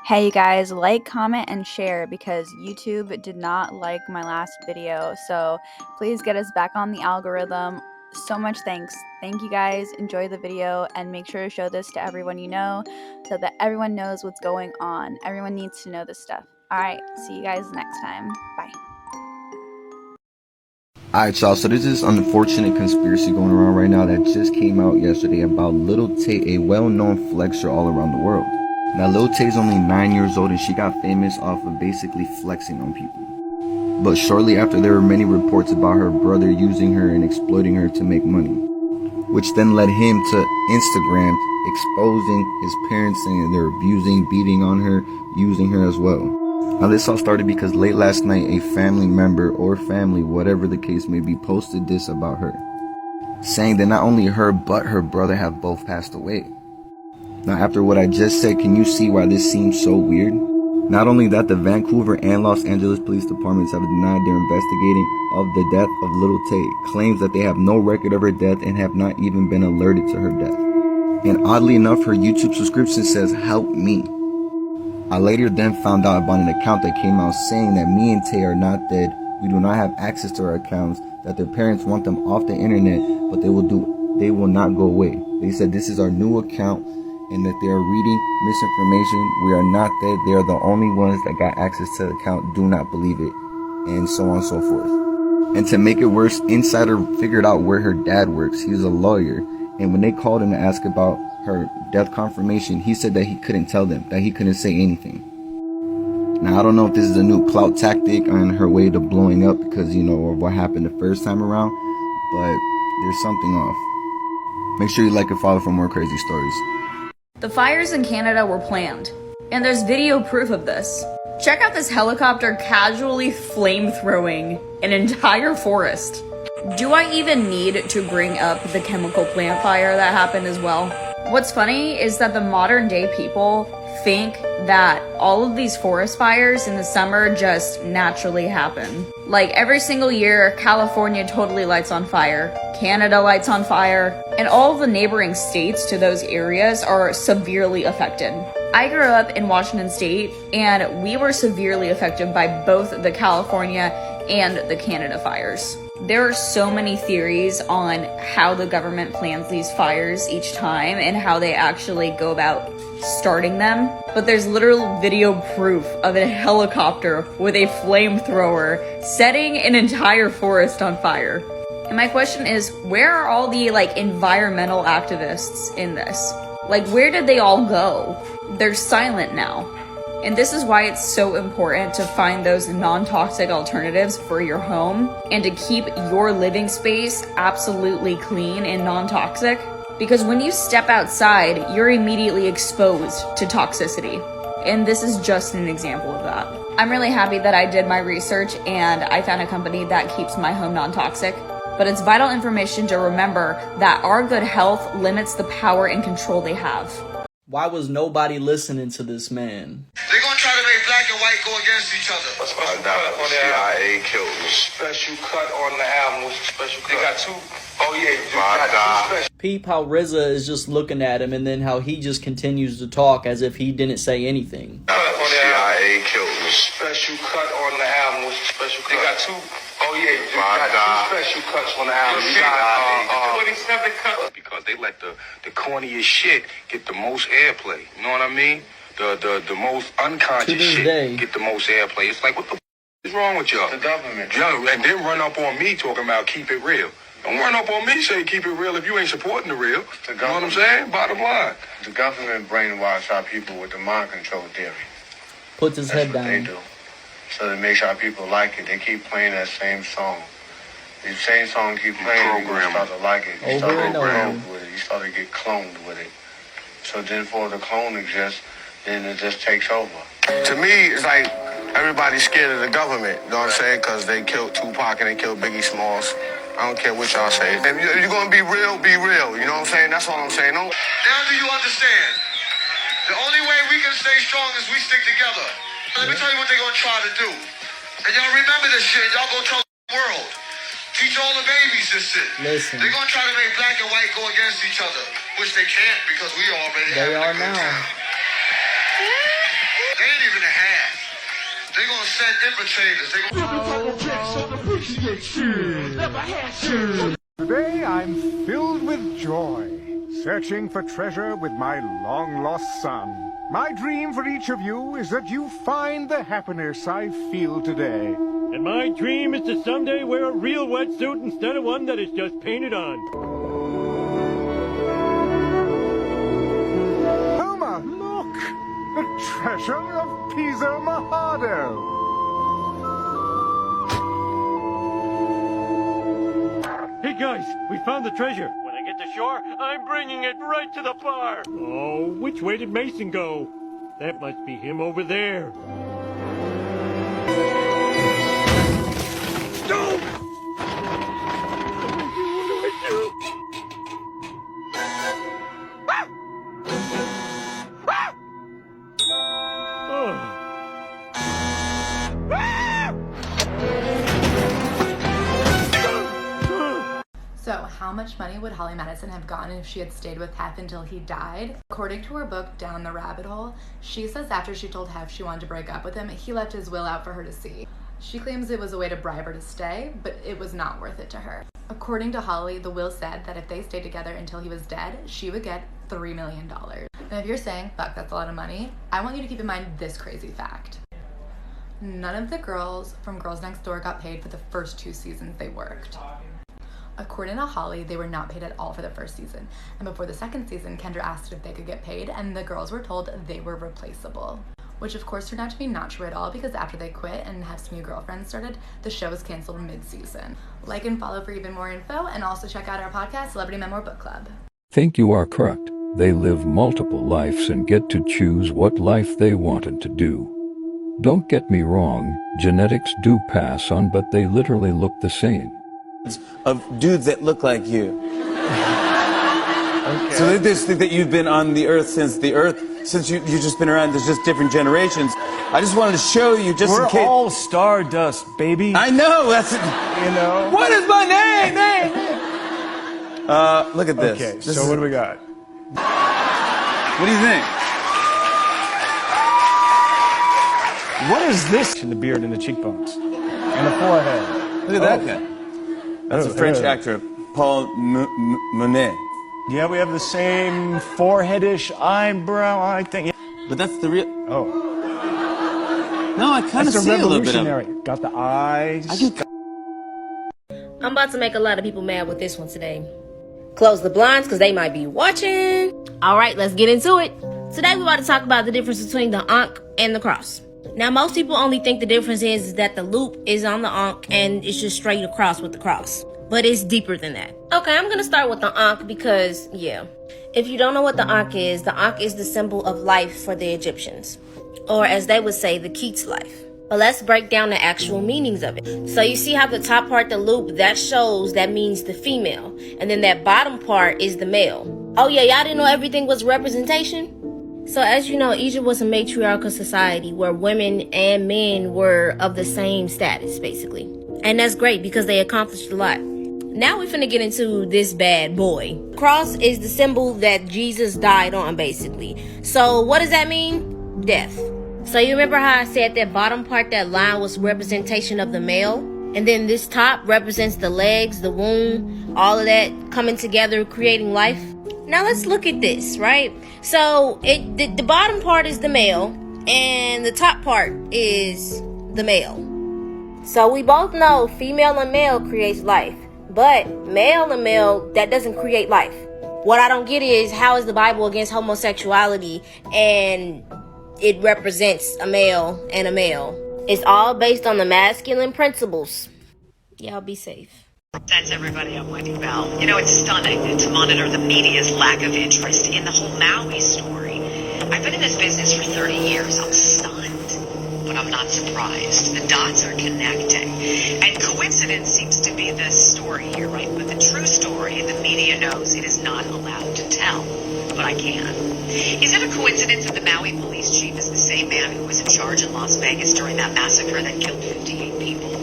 Hey you guys, like, comment, and share because YouTube did not like my last video. So please get us back on the algorithm. So much thanks. Thank you guys. Enjoy the video and make sure to show this to everyone you know so that everyone knows what's going on. Everyone needs to know this stuff. Alright, see you guys next time. Bye. Alright, y'all, so there's this unfortunate conspiracy going around right now that just came out yesterday about Lil Tay, a well-known flexer all around the world. Now, Lil Tay's only 9 years old and she got famous off of basically flexing on people. But shortly after, there were many reports about her brother using her and exploiting her to make money, which then led him to Instagram exposing his parents, saying they're abusing, beating on her, using her as well. Now this all started because late last night a family member or family, whatever the case may be, posted this about her, saying that not only her but her brother have both passed away. Now after what I just said, can you see why this seems so weird? Not only that, the Vancouver and Los Angeles police departments have denied their investigating of the death of Lil Tay, claims that they have no record of her death and have not even been alerted to her death. And oddly enough, her YouTube subscription says, "Help me." I later then found out about an account that came out saying that me and Tay are not dead, we do not have access to our accounts, that their parents want them off the internet, but they will not go away. They said this is our new account and that they are reading misinformation. We are not dead. They are the only ones that got access to the account. Do not believe it. And so on and so forth. And to make it worse, Insider figured out where her dad works. He's a lawyer. And when they called him to ask about her death confirmation, he said that he couldn't tell them, that he couldn't say anything. Now, I don't know if this is a new clout tactic on her way to blowing up because, you know, of what happened the first time around, but there's something off. Make sure you like and follow for more crazy stories. The fires in Canada were planned, and there's video proof of this. Check out this helicopter casually flamethrowing an entire forest. Do I even need to bring up the chemical plant fire that happened as well? What's funny is that the modern day people think that all of these forest fires in the summer just naturally happen. Like every single year, California totally lights on fire, Canada lights on fire, and all of the neighboring states to those areas are severely affected. I grew up in Washington State, and we were severely affected by both the California and the Canada fires. There are so many theories on how the government plans these fires each time and how they actually go about starting them, but there's literal video proof of a helicopter with a flamethrower setting an entire forest on fire. And my question is, where are all the environmental activists in this? Where did they all go? They're silent now. And this is why it's so important to find those non-toxic alternatives for your home and to keep your living space absolutely clean and non-toxic. Because when you step outside, you're immediately exposed to toxicity. And this is just an example of that. I'm really happy that I did my research and I found a company that keeps my home non-toxic. But it's vital information to remember that our good health limits the power and control they have. Why was nobody listening to this man? They're gonna try to make black and white go against each other. What's the cut on the CIA killed me. Special cut on the album. What's the special cut? They got two. Oh yeah, you got two special. Peep how RZA is just looking at him and then how he just continues to talk as if he didn't say anything. CIA killed me. Special cut on the album. What's the special cut? They got two. Oh yeah, you got two special cuts on the album. You got 27 cuts. Because they let the corniest shit get the most airplay. You know what I mean? The most unconscious shit day. get the most airplay. It's like, what the is wrong with y'all? The government. Yo, and then run up on me talking about keep it real. Don't run up on me saying keep it real if you ain't supporting the real. You know what I'm saying? Bottom line. The government brainwash our people with the mind control theory. Puts his That's head what they down. do. So they make sure our people like it. They keep playing that same song. The same song keep playing, you start to like it. You start to get cloned with it. You start to get cloned with it. So then for the clone exists, then it just takes over. To me, it's like everybody's scared of the government. You know what I'm saying? Because they killed Tupac and they killed Biggie Smalls. I don't care what y'all say. If you're going to be real, be real. You know what I'm saying? That's all I'm saying. Now do you understand? The only way we can stay strong is we stick together. Let me tell you what they're going to try to do. And y'all remember this shit. Y'all go tell the world. Teach all the babies this shit. Listen. They're going to try to make black and white go against each other, which they can't because we already They have are a good now. time. They ain't even a half. They gonna send invitators. Today I'm filled with joy, searching for treasure with my long-lost son. My dream for each of you is that you find the happiness I feel today. And my dream is to someday wear a real wetsuit instead of one that is just painted on. Homer, look! The treasure of Piso Mojado! Hey guys, we found the treasure. When I get to shore, I'm bringing it right to the bar. Oh, which way did Mason go? That must be him over there. No! So, how much money would Holly Madison have gotten if she had stayed with Hef until he died? According to her book, Down the Rabbit Hole, she says after she told Hef she wanted to break up with him, he left his will out for her to see. She claims it was a way to bribe her to stay, but it was not worth it to her. According to Holly, the will said that if they stayed together until he was dead, she would get $3 million. Now, if you're saying, fuck, that's a lot of money, I want you to keep in mind this crazy fact. None of the girls from Girls Next Door got paid for the first 2 seasons they worked. According to Holly, they were not paid at all for the first season. And before the second season, Kendra asked if they could get paid, and the girls were told they were replaceable. Which of course turned out to be not true at all, because after they quit and Hef's new girlfriend started, the show was canceled mid-season. Like and follow for even more info, and also check out our podcast, Celebrity Memoir Book Club. Think you are correct. They live multiple lives and get to choose what life they wanted to do. Don't get me wrong, genetics do pass on, but they literally look the same. Of dudes that look like you. Okay. So they just think that you've been on the earth since you've just been around. There's just different generations. I just wanted to show you, just in case. We're all stardust, baby. I know. That's it. You know. What is my name? Look at this. Okay. So what do we got? What do you think? What is this? In the beard and the cheekbones and the forehead. Look at that guy. That's a French actor, Paul Monet. Yeah, we have the same foreheadish eyebrow, I think. But that's the real. Oh. No, I kind of see a little bit of. Got the eyes. I'm about to make a lot of people mad with this one today. Close the blinds because they might be watching. All right, let's get into it. Today we're about to talk about the difference between the Ankh and the cross. Now, most people only think the difference is that the loop is on the Ankh and it's just straight across with the cross. But it's deeper than that. Okay, I'm going to start with the Ankh because, yeah. If you don't know what the Ankh is the symbol of life for the Egyptians. Or as they would say, the Keats life. But let's break down the actual meanings of it. So you see how the top part, the loop, that means the female. And then that bottom part is the male. Oh yeah, y'all didn't know everything was representation? So as you know, Egypt was a matriarchal society where women and men were of the same status, basically. And that's great because they accomplished a lot. Now we're finna get into this bad boy. Cross is the symbol that Jesus died on, basically. So what does that mean? Death. So you remember how I said that bottom part, that line, was representation of the male? And then this top represents the legs, the womb, all of that coming together, creating life. Now let's look at this, right? So the bottom part is the male and the top part is the male. So we both know female and male creates life, but male and male, that doesn't create life. What I don't get is, how is the Bible against homosexuality and it represents a male and a male? It's all based on the masculine principles. Y'all be safe. That's everybody. I'm Wendy Bell. You know, it's stunning to monitor the media's lack of interest in the whole Maui story. I've been in this business for 30 years. I'm stunned, but I'm not surprised. The dots are connecting. And coincidence seems to be the story here, right? But the true story, the media knows it is not allowed to tell. But I can. Is it a coincidence that the Maui police chief is the same man who was in charge in Las Vegas during that massacre that killed 58 people?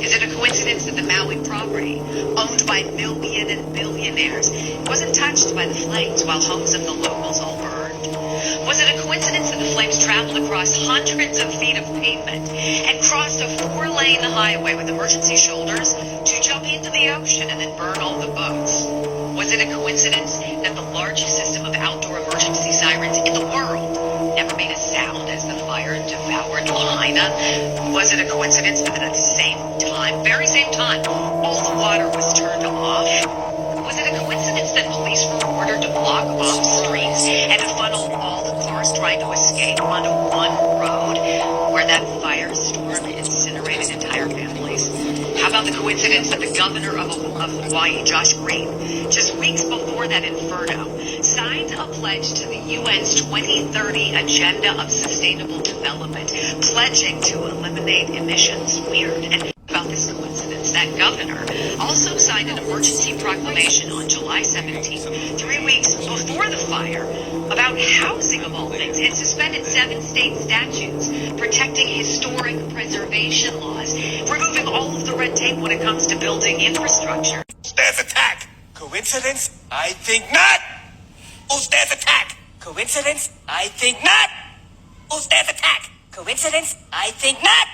Is it a coincidence that the Maui property, owned by million and billionaires, wasn't touched by the flames while homes of the locals all burned? Was it a coincidence that the flames traveled across across hundreds of feet of pavement and crossed a 4-lane highway with emergency shoulders to jump into the ocean and then burn all the boats. Was it a coincidence that the largest system of outdoor emergency sirens in the world never made a sound as the fire devoured Lahaina? Was it a coincidence that at the same time, very same time, all the water was turned off? Was it a coincidence that police were ordered to block off streets and to funnel all the cars trying to escape onto one road where that firestorm incinerated entire families? How about the coincidence that the governor of Hawaii, Josh Green, just weeks before that inferno, signed a pledge to the UN's 2030 Agenda of Sustainable Development, pledging to eliminate emissions? Weird. And about this coincidence, that governor also signed an emergency proclamation on July 17th, 3 weeks before the fire, about housing of all things, and suspended 7 state statutes protecting historic preservation laws, removing all of the red tape when it comes to building infrastructure. Stairs attack. Coincidence? I think not. Stairs attack. Coincidence? I think not. Stairs attack. Coincidence? I think not.